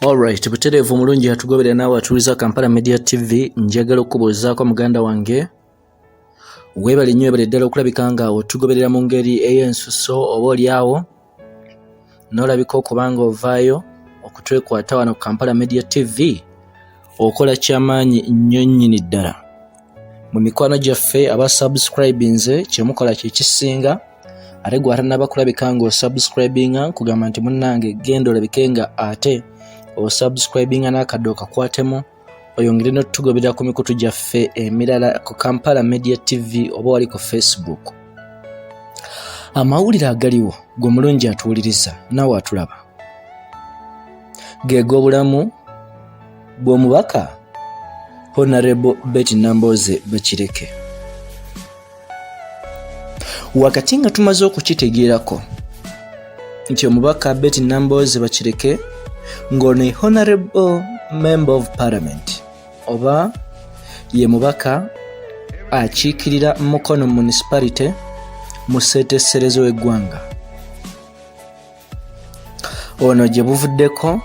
Alright, butereevu mulungi atugoberera naawe atuliza Kampala Media TV. Njagala okubuuzaako muganda wange weebale nnyo ebale ddala okulabika nga otugoberera mu ngeri ey'ensuso oba oli awo n'olabika okubanga ovaayo okutwekwata wano Kampala Media TV okola kyamaanyi nnyo nnyini ddala. Mu mikwano gyaffe aba subscribinze kyemukola kye kisinga ate gwe atanaba kulabika nga osubscribinga nkugamba nti munnange genda olabike nga ate osubscribinga n'akadde okakwatemu oyongere n'otugoberera ku mikutu gyaffe emirala ku Kampala Media TV oba wali ku Facebook. Amawulire agaliwo gwe mulungi atuwuliriza naawe atulaba ge g'obulamu bw'omubaka Honorable Nambooze Bakireke. Wakati nga tumaze okukitegeerako nti omubaka Nambooze Bakireke ng'ono Honorable Member of Parliament oba ye mubaka akiikirira Mukono Municipality mu sseeteeserezo w'eggwanga. Ono gye buvuddeko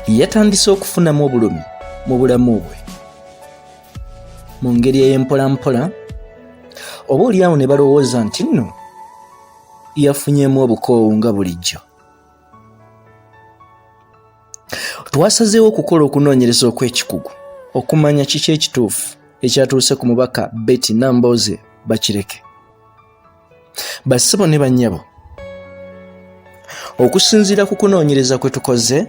yatandise okufunamu obulumi mu bulamu bwe mu ngeri ey'empolampola, oba oliawo ne balowooza nti nno yafunyemu obukoowu nga bulijjo. Twasazeewo okukola okunoonyereza okw'ekikugu okumanya kiki ekituufu ekyatuuse ku mubaka Nambooze Bakireke. Bassebo ne bannyabo, okusinziira ku kunoonyereza kwe tukoze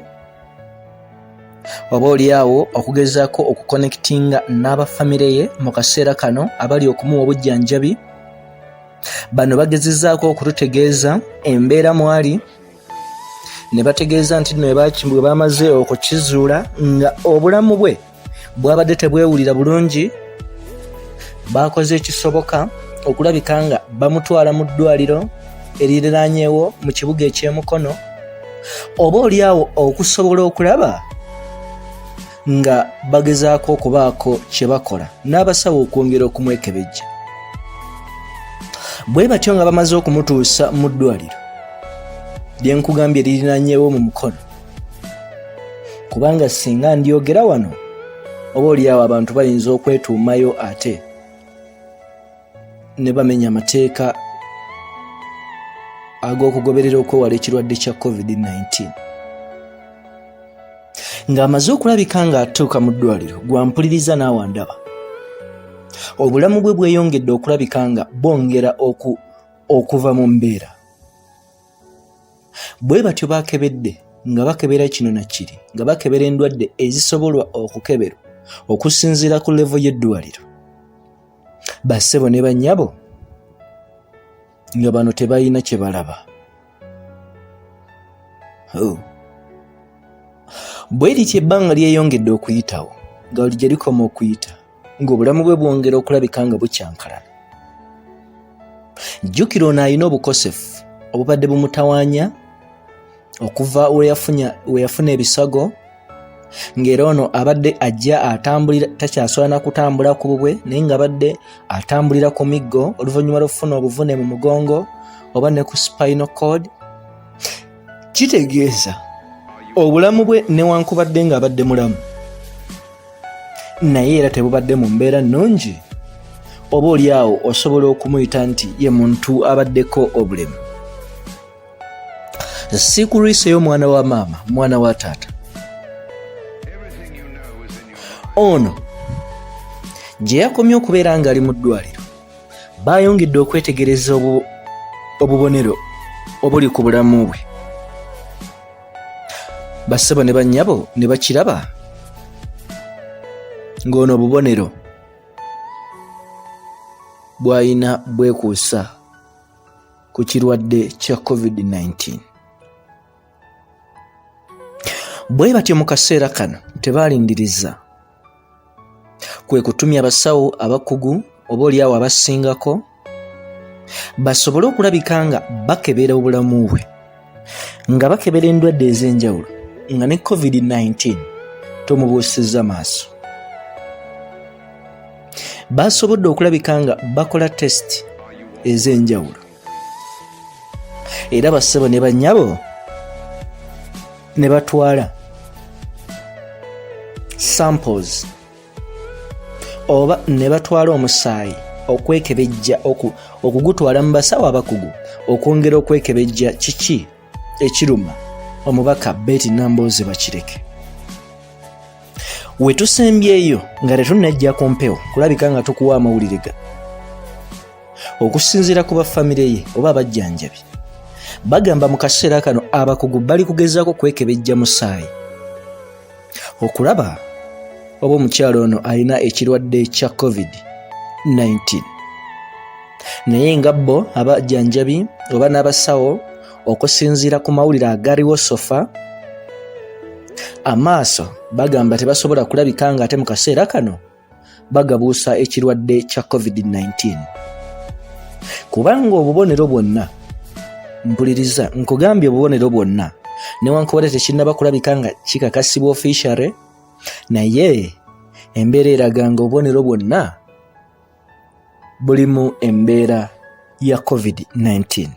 oba oliawo okugezaako okukonekitinga n'abafamire ye mu kaseera kano abali okumuwa obujjanjabi, bano bagezezzaako okututegeeza embeera mwali ne bategeeza nti nno bwe bamaze okukizuula nga obulamu bwe bwabadde tebwewulira bulungi, bakoze ekisoboka okulabika nga bamutwala mu ddwaliro eririraanyeewo mu kibuga eky'Emukono, oba oliawo okusobola okulaba nga bagezaako okubaako kye bakola n'abasawo okwongera okumwekebejja. Bwe batyo nga bamaze okumutuusa mu ddwaliro lye nkugambye eririraanyeewo mu Mukono, kubanga singa ndyogera wano oba oliawo abantu bayinza okwetuumayo ate ne bamenya amateeka ag'okugoberera okwewala ekirwadde kya COVID-19. Ng'amaze okulabika nga atuuka mu ddwaliro, gwampuliriza naawe ndaba obulamu bwe bweyongedde okulabika nga bwongera okuva mu mbeera. Bwe batyo bakebedde nga bakebera kino na kiri, nga bakebera endwadde ezisobolwa okukeberwa okusinziira ku levo y'eddwaliro. Bassebo ne bannyabo nga bano tebalina kye balaba. Bwe lityo ebbanga lyeyongedde okuyitawo nga lijja likoma okuyita ng'obulamu bwe bwongera okulabika nga bukyankalana. Jjukira ono alina obukosefu obubadde bumutawaanya okuva we yafuna ebisago, ng'era ono abadde ajja atambulira, takyasobola na kutambula ku bubwe naye ng'abadde atambulira ku miggo oluvannyuma lw'okufuna obuvune mu mugongo oba ne ku spinal cord. Kitegeeza obulamu bwe newankubadde ng'abadde mulamu naye era tebubadde mu mbeera nnungi, oba oliawo osobola okumuyita nti ye muntu abaddeko obulemu. Si kulwisa y'omwana wa maama, mwana wa taata. Ono gye yakomye okubeera ng'ali mu ddwaliro, baayongedde okwetegereza obubonero obuli ku bulamu bwe. Bassebo ne bannyabo ne bakiraba ng'ono obubonero bw'ayina bwekuusa ku kirwadde kya COVID-19. Bwe batyo mu kaseera kano tebaalindiriza, kwe kutumya abasawo abakugu oba oliawo abasingako basobole okulabika nga bakebera obulamu bwe, nga bakebera endwadde ez'enjawulo nga ne COVID-19 tomubuusizza maaso. Basobodde okulabika nga bakola test ez'enjawulo, era bassebo ne bannyabo ne batwala samples oba ne batwala omusaayi okwekebejja okugutwala mu basawo abakugu okwongera okwekebejja kiki ekiruma omubaka Betty Nambooze Bakireke. We tusembyeyo nga tetunnajja ku mpewo kulabika nga tukuwa amawulire ga okusinziira ku bafamire ye oba abajjanjabi bagamba mu kaseera kano abakugu bali kugezaako kwekebejja musaayi okulaba oba omukyalo ono alina ekirwadde kya COVID-19. Naye nga bo abajjanjabi oba n'abasawo okusinziira ku mawulire agaliwo sofa amaaso bagamba tebasobola kulabika nga ate mu kaseera kano bagabuusa ekirwadde kya COVID-19 kubanga obubonero bwonna mpuliriza nkugambye obubonero bwonna newankubadde tekinnaba kulabika nga kikakasibwa officially naye embeera eraga nga obubonero bwonna buli mu embeera ya COVID-19.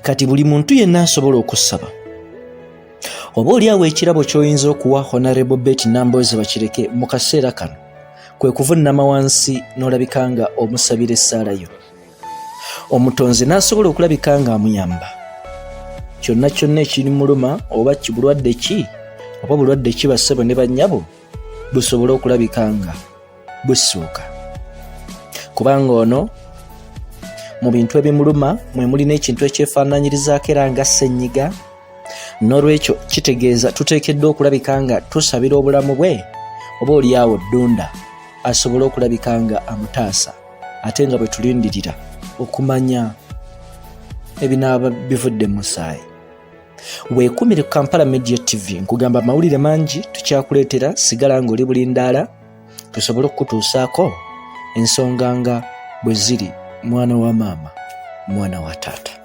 Kati buli muntu yenna asobola okusaba oba oliawo ekirabo ky'oyinza okuwa Honorable Betty Nambooze Bakireke mu kaseera kano kwe kuvunnama wansi n'olabika nga omusabira essaalayo omutonzi n'asobola okulabika nga amuyamba kyonna kyonna ekirimuluma oba kibulwadde ki oba bulwadde ki bassebo ne bannyabo busobole okulabika nga bussuuka kubanga ono mu bintu ebimuluma mwe mulina ekintu ekyefaananyirizaako era nga ssenyiga n'olwekyo kitegeeza tuteekeddwa okulabika nga tusabira obulamu bwe oba oliawo ddunda asobole okulabika nga amutaasa ate nga bwe tulindirira okumanya ebinaaba bivudde mu musaayi. Weekumire ku Kampala Media TV nkugamba amawulire mangi tukyakuleetera sigala ng'oli bulindaala tusobole okukutuusaako ensonga nga bwe ziri mwana wa maama mwana wa taata.